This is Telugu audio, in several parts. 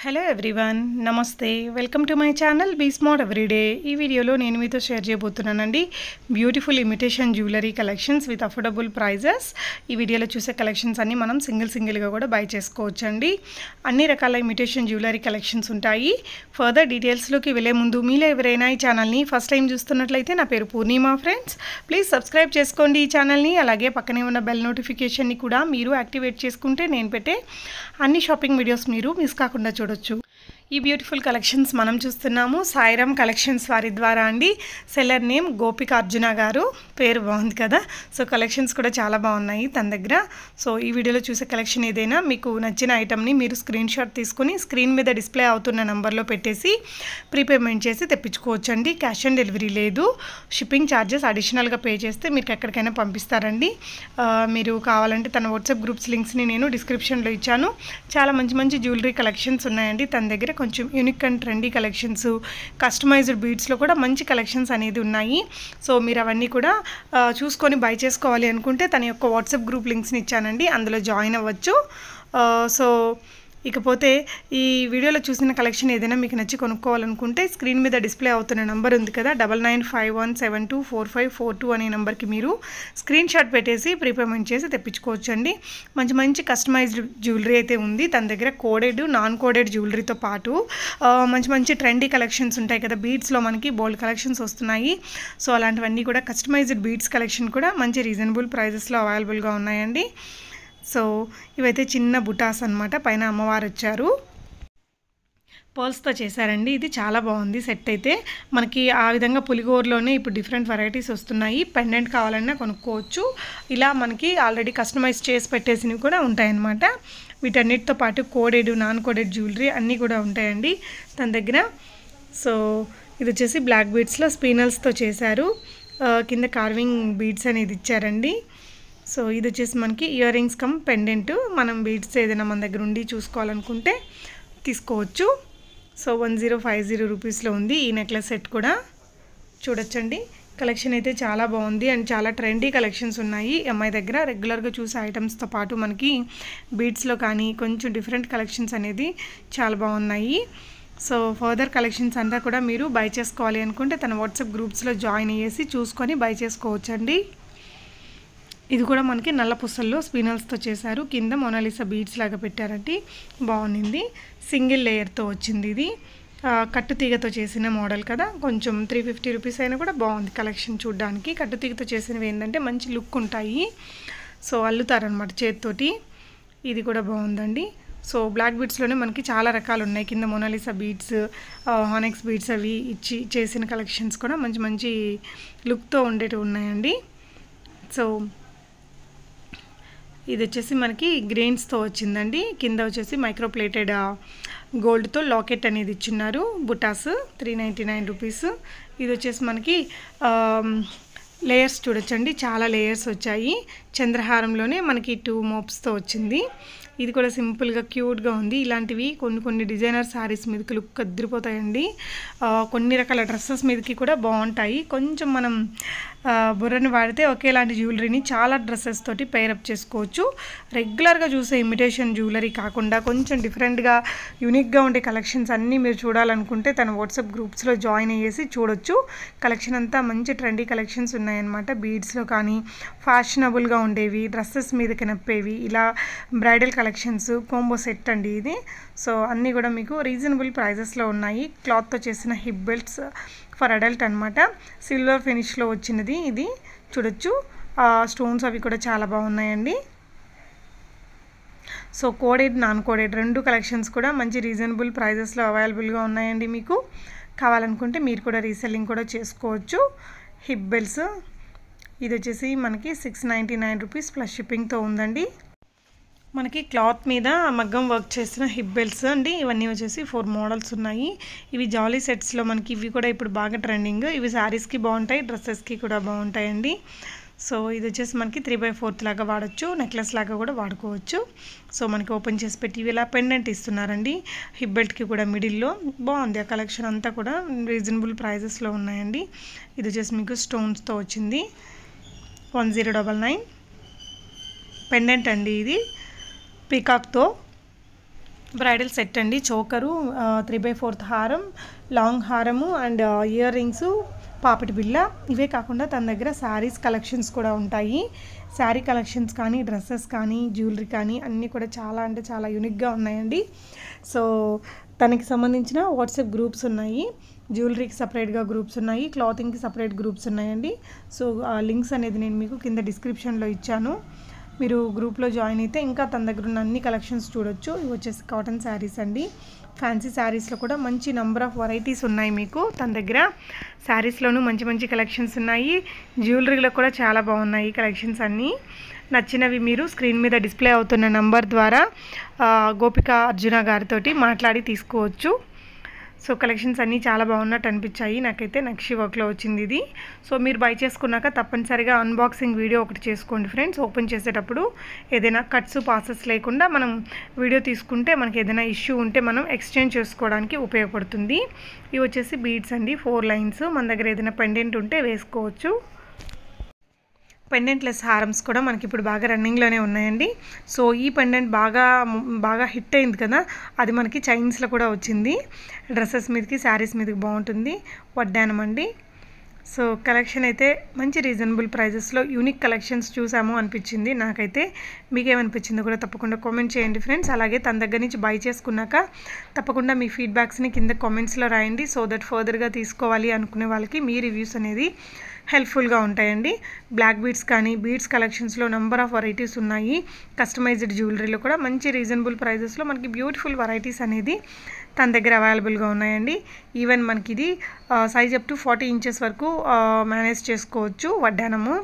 హలో ఎవ్రీవన్, నమస్తే. Welcome to my channel be smart everyday. ఈ వీడియోలో నేను మీతో షేర్ చేయబోతున్నానండి beautiful imitation jewellery collections with affordable prices. ఈ వీడియోలో చూసే కలెక్షన్స్ అన్నీ మనం సింగిల్గా కూడా బై చేసుకోవచ్చండి. అన్ని రకాల ఇమిటేషన్ జ్యువెలరీ కలెక్షన్స్ ఉంటాయి. ఫర్దర్ డీటెయిల్స్లోకి వెళ్ళే ముందు మీలో ఎవరైనా ఈ ఛానల్ని ఫస్ట్ టైం చూస్తున్నట్లయితే నా పేరు పూర్ణిమ ఫ్రెండ్స్. ప్లీజ్ సబ్స్క్రైబ్ చేసుకోండి ఈ ఛానల్ని. అలాగే పక్కనే ఉన్న బెల్ నోటిఫికేషన్ని కూడా మీరు యాక్టివేట్ చేసుకుంటే నేను పెట్టే అన్ని షాపింగ్ వీడియోస్ మీరు మిస్ కాకుండా చూడొచ్చు. ఈ బ్యూటిఫుల్ కలెక్షన్స్ మనం చూస్తున్నాము సాయిరామ్ కలెక్షన్స్ వారి ద్వారా అండి. సెల్లర్ నేమ్ గోపిక అర్జున గారు, పేరు బాగుంది కదా. సో కలెక్షన్స్ కూడా చాలా బాగున్నాయి తన దగ్గర. సో ఈ వీడియోలో చూసే కలెక్షన్ ఏదైనా మీకు నచ్చిన ఐటమ్ని మీరు స్క్రీన్ షాట్ తీసుకొని స్క్రీన్ మీద డిస్ప్లే అవుతున్న నెంబర్లో పెట్టేసి ప్రీపేమెంట్ చేసి తెప్పించుకోవచ్చండి. క్యాష్ ఆన్ డెలివరీ లేదు. షిప్పింగ్ ఛార్జెస్ అడిషనల్గా పే చేస్తే మీకు ఎక్కడికైనా పంపిస్తారండి. మీరు కావాలంటే తన వాట్సాప్ గ్రూప్స్ లింక్స్ని నేను డిస్క్రిప్షన్లో ఇచ్చాను. చాలా మంచి మంచి జ్యువెలరీ కలెక్షన్స్ ఉన్నాయండి తన దగ్గర. కొంచెం unique and trendy collections, customized బీడ్స్లో కూడా మంచి కలెక్షన్స్ అనేది ఉన్నాయి. సో మీరు అవన్నీ కూడా చూసుకొని బై చేసుకోవాలి అనుకుంటే తన యొక్క వాట్సాప్ గ్రూప్ లింక్స్ని ఇచ్చానండి, అందులో జాయిన్ అవ్వచ్చు. సో ఇకపోతే ఈ వీడియోలో చూసిన కలెక్షన్ ఏదైనా మీకు నచ్చి కొనుక్కోవాలనుకుంటే స్క్రీన్ మీద డిస్ప్లే అవుతున్న నెంబర్ ఉంది కదా 9951724542 అనే నెంబర్కి మీరు స్క్రీన్ షాట్ పెట్టేసి ప్రీపేమెంట్ చేసి తెప్పించుకోవచ్చండి. మంచి మంచి కస్టమైజ్డ్ జ్యువెలరీ అయితే ఉంది తన దగ్గర. కోడెడ్, నాన్ కోడెడ్ జ్యువెలరీతో పాటు మంచి మంచి ట్రెండీ కలెక్షన్స్ ఉంటాయి కదా. బీడ్స్లో మనకి బోల్డ్ కలెక్షన్స్ వస్తున్నాయి. సో అలాంటివన్నీ కూడా కస్టమైజ్డ్ బీడ్స్ కలెక్షన్ కూడా మంచి రీజనబుల్ ప్రైజెస్లో అవైలబుల్గా ఉన్నాయండి. సో ఇవైతే చిన్న బుటాస్ అనమాట, పైన అమ్మవారు వచ్చారు, పర్ల్స్తో చేశారండి. ఇది చాలా బాగుంది సెట్ అయితే. మనకి ఆ విధంగా పులిగోరలోనే ఇప్పుడు డిఫరెంట్ వెరైటీస్ వస్తున్నాయి. పెండెంట్ కావాలన్నా కొనుక్కోవచ్చు. ఇలా మనకి ఆల్రెడీ కస్టమైజ్ చేసి పెట్టేసినవి కూడా ఉంటాయన్నమాట. వీటన్నిటితో పాటు కోడెడ్, నాన్ కోడెడ్ జ్యువెలరీ అన్నీ కూడా ఉంటాయండి తన దగ్గర. సో ఇది వచ్చేసి బ్లాక్ బీడ్స్లో స్పీనల్స్తో చేశారు. కింద కార్వింగ్ బీడ్స్ అనేది ఇచ్చారండి. సో ఇది వచ్చేసి మనకి ఇయర్ రింగ్స్ కమ్ పెండెంట్. మనం బీడ్స్ ఏదైనా మన దగ్గర ఉండి చూసుకోవాలనుకుంటే తీసుకోవచ్చు. సో 1050 రూపీస్లో ఉంది ఈ నెక్లెస్ సెట్ కూడా. చూడొచ్చండి, కలెక్షన్ అయితే చాలా బాగుంది అండ్ చాలా ట్రెండీ కలెక్షన్స్ ఉన్నాయి అమ్మాయి దగ్గర. రెగ్యులర్గా చూసే ఐటమ్స్తో పాటు మనకి బీడ్స్లో కానీ కొంచెం డిఫరెంట్ కలెక్షన్స్ అనేది చాలా బాగున్నాయి. సో ఫర్దర్ కలెక్షన్స్ అంతా కూడా మీరు బై చేసుకోవాలి అనుకుంటే తన వాట్సాప్ గ్రూప్స్లో జాయిన్ అయ్యేసి చూసుకొని బై చేసుకోవచ్చండి. ఇది కూడా మనకి నల్ల పుసల్లో స్పినల్స్తో చేశారు. కింద మొనాలిసా బీడ్స్ లాగా పెట్టారండి, బాగుంది. సింగిల్ లేయర్తో వచ్చింది ఇది. కట్టుతీగతో చేసిన మోడల్ కదా. కొంచెం 350 రూపీస్ అయినా కూడా బాగుంది కలెక్షన్ చూడడానికి. కట్టుతీగతో చేసినవి ఏంటంటే మంచి లుక్ ఉంటాయి. సో అల్లుతారనమాట చేతితోటి. ఇది కూడా బాగుందండి. సో బ్లాక్ బీడ్స్లోనే మనకి చాలా రకాలు ఉన్నాయి. కింద మొనాలిసా బీడ్స్, హానెక్స్ బీడ్స్ అవి ఇచ్చి చేసిన కలెక్షన్స్ కూడా మంచి మంచి లుక్తో ఉండేటివి ఉన్నాయండి. సో ఇది వచ్చేసి మనకి గ్రెయిన్స్తో వచ్చిందండి. కింద వచ్చేసి మైక్రోప్లేటెడ్ గోల్డ్తో లాకెట్ అనేది ఇచ్చిన్నారు. బుటాస్ 399 రూపీస్. ఇది వచ్చేసి మనకి లేయర్స్ చూడొచ్చండి, చాలా లేయర్స్ వచ్చాయి. చంద్రహారంలోనే మనకి 2 మోప్స్తో వచ్చింది. ఇది కూడా సింపుల్గా క్యూట్గా ఉంది. ఇలాంటివి కొన్ని డిజైనర్ శారీస్ మీదకి లుక్ అదిరిపోతాయండి. కొన్ని రకాల డ్రెస్సెస్ మీదకి కూడా బాగుంటాయి. కొంచెం మనం బుర్రని వాడితే ఒకేలాంటి జ్యువెలరీని చాలా డ్రెస్సెస్ తోటి పేరప్ చేసుకోవచ్చు. రెగ్యులర్గా చూసే ఇమిటేషన్ జ్యువెలరీ కాకుండా కొంచెం డిఫరెంట్గా యూనిక్గా ఉండే కలెక్షన్స్ అన్నీ మీరు చూడాలనుకుంటే తన వాట్సాప్ గ్రూప్స్లో జాయిన్ అయ్యేసి చూడొచ్చు. కలెక్షన్ అంతా మంచి ట్రెండీ కలెక్షన్స్ ఉన్నాయన్నమాట. బీడ్స్లో కానీ ఫ్యాషనబుల్గా ఉండేవి, డ్రెస్సెస్ మీదకి నప్పేవి, ఇలా బ్రైడల్ కలెక్షన్స్ కాంబో సెట్ అండి ఇది. సో అన్నీ కూడా మీకు రీజనబుల్ ప్రైజెస్లో ఉన్నాయి. క్లాత్తో చేసిన హిప్ బెల్ట్స్ ఫర్ అడల్ట్ అనమాట. సిల్వర్ ఫినిష్లో వచ్చినది ఇది. చూడొచ్చు, స్టోన్స్ అవి కూడా చాలా బాగున్నాయండి. సో కోడెడ్, నాన్ కోడెడ్ రెండు కలెక్షన్స్ కూడా మంచి రీజనబుల్ ప్రైజెస్లో అవైలబుల్గా ఉన్నాయండి. మీకు కావాలనుకుంటే మీరు కూడా రీసెల్లింగ్ కూడా చేసుకోవచ్చు. హిప్ బెల్ట్స్ ఇది వచ్చేసి మనకి 699 రూపీస్ ప్లస్ షిప్పింగ్తో ఉందండి. మనకి క్లాత్ మీద మగ్గం వర్క్ చేసిన హిప్ బెల్ట్స్ అండి. ఇవన్నీ వచ్చేసి 4 మోడల్స్ ఉన్నాయి. ఇవి జాలీ సెట్స్లో మనకి ఇవి కూడా ఇప్పుడు బాగా ట్రెండింగ్. ఇవి శారీస్కి బాగుంటాయి, డ్రెస్సెస్కి కూడా బాగుంటాయండి. సో ఇది వచ్చేసి మనకి 3/4 లాగా వాడచ్చు, నెక్లెస్ లాగా కూడా వాడుకోవచ్చు. సో మనకి ఓపెన్ చేసి పెట్టి ఇవి ఇలా పెండెంట్ ఇస్తున్నారండి. హిప్ బెల్ట్కి కూడా మిడిల్లో బాగుంది. ఆ కలెక్షన్ అంతా కూడా రీజనబుల్ ప్రైజెస్లో ఉన్నాయండి. ఇది వచ్చేసి మీకు స్టోన్స్తో వచ్చింది 1099 పెండెంట్ అండి. ఇది పీకాక్తో బ్రైడల్ సెట్ అండి. చోకరు, 3/4 హారం, లాంగ్ హారము అండ్ ఇయర్ రింగ్స్, పాపిటి బిళ్ళ. ఇవే కాకుండా తన దగ్గర శారీస్ కలెక్షన్స్ కూడా ఉంటాయి. శారీ కలెక్షన్స్ కానీ, డ్రెస్సెస్ కానీ, జ్యువెలరీ కానీ అన్నీ కూడా చాలా అంటే చాలా యూనిక్గా ఉన్నాయండి. సో తనకి సంబంధించిన వాట్సాప్ గ్రూప్స్ ఉన్నాయి. జ్యువెలరీకి సపరేట్గా గ్రూప్స్ ఉన్నాయి, క్లాతింగ్కి సపరేట్ గ్రూప్స్ ఉన్నాయండి. సో ఆ లింక్స్ అనేది నేను మీకు కింద డిస్క్రిప్షన్లో ఇచ్చాను. మీరు గ్రూప్లో జాయిన్ అయితే ఇంకా తన దగ్గర ఉన్న అన్ని కలెక్షన్స్ చూడొచ్చు. ఇవి వచ్చేసి కాటన్ శారీస్ అండి. ఫ్యాన్సీ శారీస్లో కూడా మంచి నెంబర్ ఆఫ్ వెరైటీస్ ఉన్నాయి మీకు తన దగ్గర. శారీస్లోనూ మంచి మంచి కలెక్షన్స్ ఉన్నాయి. జ్యువెలరీలో కూడా చాలా బాగున్నాయి కలెక్షన్స్ అన్నీ. నచ్చినవి మీరు స్క్రీన్ మీద డిస్ప్లే అవుతున్న నంబర్ ద్వారా గోపిక అర్జున గారితో మాట్లాడి తీసుకోవచ్చు. సో కలెక్షన్స్ అన్నీ చాలా బాగున్నట్టు అనిపించాయి నాకైతే. నక్షి వర్క్లో వచ్చింది ఇది. సో మీరు బై చేసుకున్నాక తప్పనిసరిగా అన్బాక్సింగ్ వీడియో ఒకటి చేసుకోండి ఫ్రెండ్స్. ఓపెన్ చేసేటప్పుడు ఏదైనా కట్స్ పాసెస్ లేకుండా మనం వీడియో తీసుకుంటే మనకి ఏదైనా ఇష్యూ ఉంటే మనం ఎక్స్చేంజ్ చేసుకోవడానికి ఉపయోగపడుతుంది. ఇవి వచ్చేసి బీడ్స్ అండి, 4 లైన్స్. మన దగ్గర ఏదైనా పెండెంట్ ఉంటే వేసుకోవచ్చు. పెండెంట్లెస్ హారమ్స్ కూడా మనకి ఇప్పుడు బాగా రన్నింగ్లోనే ఉన్నాయండి. సో ఈ పెండెంట్ బాగా హిట్ అయింది కదా, అది మనకి చైన్స్లో కూడా వచ్చింది. డ్రెస్సెస్ మీదకి, శారీస్ మీదకి బాగుంటుంది. వడ్డానం అండి. సో కలెక్షన్ అయితే మంచి రీజనబుల్ ప్రైజెస్లో యూనిక్ కలెక్షన్స్ చూసాము అనిపించింది నాకైతే. మీకేమనిపించిందో కూడా తప్పకుండా కామెంట్ చేయండి ఫ్రెండ్స్. అలాగే తన దగ్గర నుంచి బై చేసుకున్నాక తప్పకుండా మీ ఫీడ్బ్యాక్స్ని కింద కామెంట్స్లో రాయండి. సో దట్ ఫర్దర్గా తీసుకోవాలి అనుకునే వాళ్ళకి మీ రివ్యూస్ అనేది హెల్ప్ఫుల్గా ఉంటాయండి. బ్లాక్ బీడ్స్ కానీ, బీడ్స్ కలెక్షన్స్లో నెంబర్ ఆఫ్ వెరైటీస్ ఉన్నాయి. కస్టమైజ్డ్ జ్యువెలరీలో కూడా మంచి రీజనబుల్ ప్రైజెస్లో మనకి బ్యూటిఫుల్ వెరైటీస్ అనేది తన దగ్గర అవైలబుల్గా ఉన్నాయండి. ఈవెన్ మనకి ఇది సైజ్ అప్ టు 40 ఇంచెస్ వరకు మేనేజ్ చేసుకోవచ్చు. వడ్డానము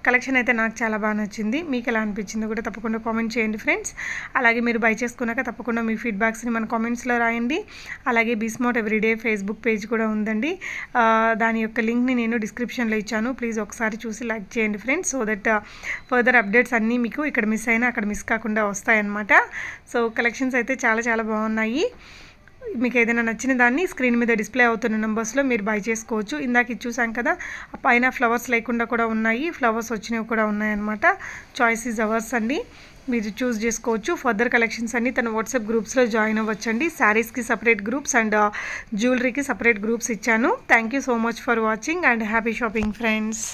కలెక్షన్ అయితే నాకు చాలా బాగా నచ్చింది. మీకు ఎలా అనిపించిందో కూడా తప్పకుండా కామెంట్ చేయండి ఫ్రెండ్స్. అలాగే మీరు బై చేసుకున్నాక తప్పకుండా మీ ఫీడ్బ్యాక్స్ని మన కామెంట్స్లో రాయండి. అలాగే బీస్మార్ట్ ఎవ్రీడే ఫేస్బుక్ పేజ్ కూడా ఉందండి. దాని యొక్క లింక్ని నేను డిస్క్రిప్షన్లో ఇచ్చాను. ప్లీజ్ ఒకసారి చూసి లైక్ చేయండి friends. So that further updates అన్నీ మీకు ఇక్కడ మిస్ అయినా అక్కడ మిస్ కాకుండా వస్తాయన్నమాట. సో కలెక్షన్స్ అయితే చాలా చాలా బాగున్నాయి. మీకు ఏదైనా నచ్చిన దాన్ని స్క్రీన్ మీద డిస్ప్లే అవుతున్న నెంబర్స్లో మీరు బై చేసుకోవచ్చు. ఇందాక ఇది చూసాం కదా, పైన ఫ్లవర్స్ లేకుండా కూడా ఉన్నాయి, ఫ్లవర్స్ వచ్చినవి కూడా ఉన్నాయన్నమాట. చాయిస్ ఈజ్ అవర్స్ అండి, మీరు చూస్ చేసుకోవచ్చు. ఫర్దర్ కలెక్షన్స్ అన్నీ తన వాట్సాప్ గ్రూప్స్లో జాయిన్ అవ్వచ్చండి. శారీస్కి సపరేట్ గ్రూప్స్ అండ్ జ్యువెలరీకి సపరేట్ గ్రూప్స్ ఇచ్చాను. Thank you so much for watching and happy shopping friends.